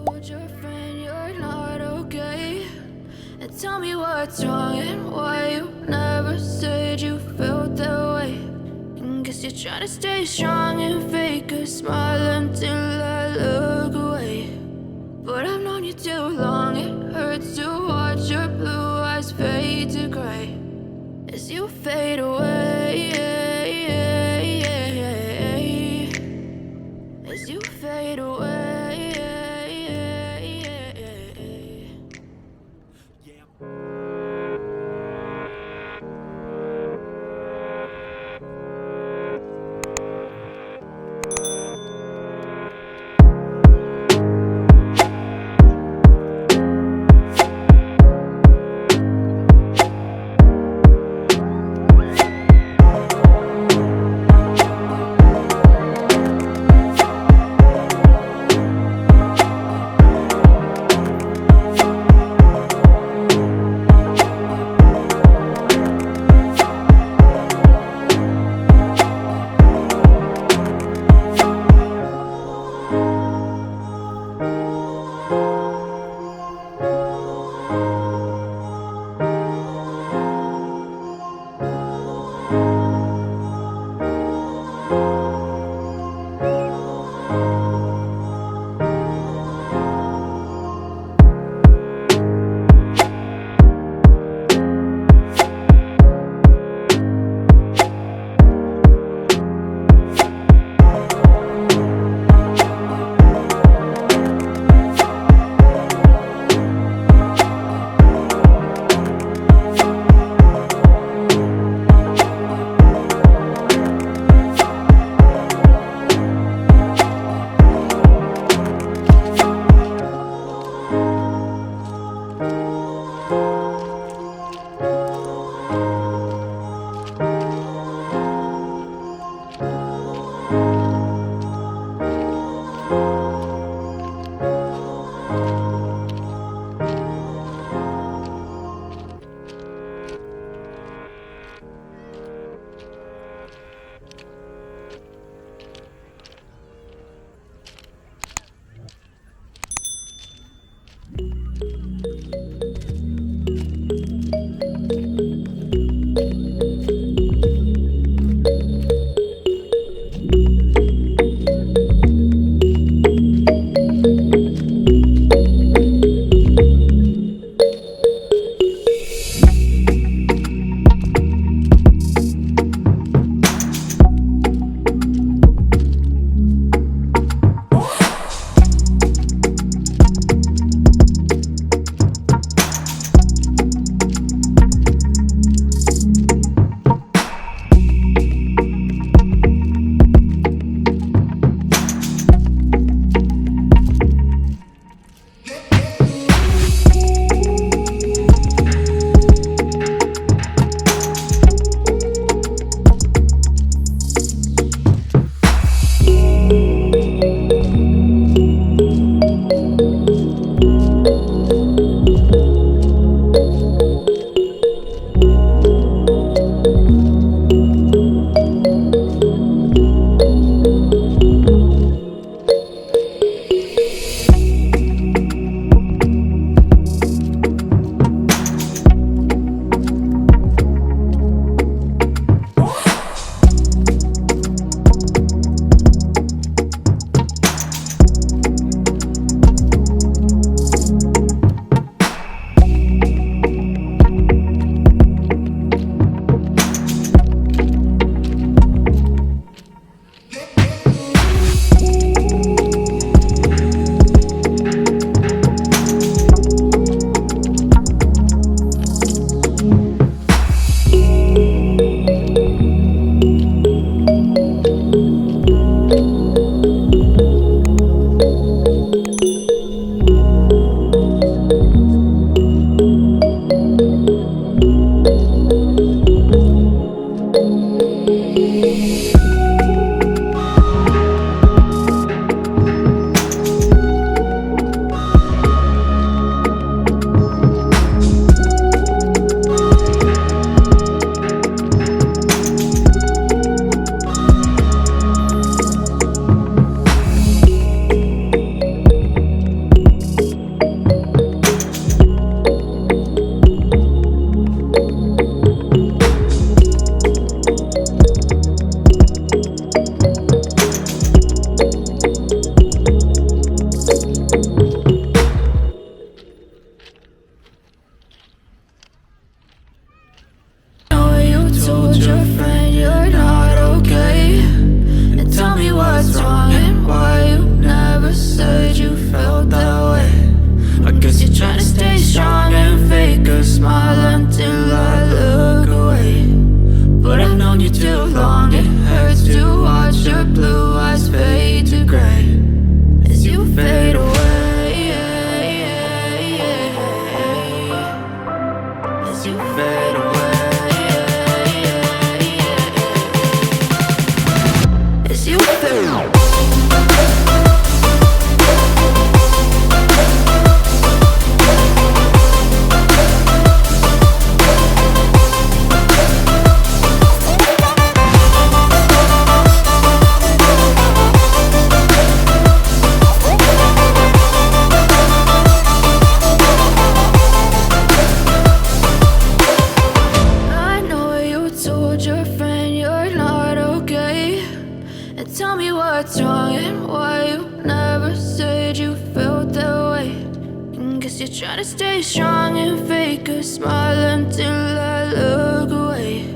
told your friend you're not okay, and tell me what's wrong and why you never said you felt that way. And guess you're trying to stay strong and fake a smile until I look away. But I've known you too long, it hurts to watch your blue eyes fade to gray as you fade away, as you fade away. told your friend you're not okay, and tell me what's wrong and why you never said you felt that way. I guess you're trying to stay strong and fake a smile until I look away. But I've known you too long, it hurts to watch your blue eyes fade to gray as you fade away, as you fade away, as you fade away. Tell me what's wrong and why you never said you felt that way. And guess you're trying to stay strong and fake a smile until I look away.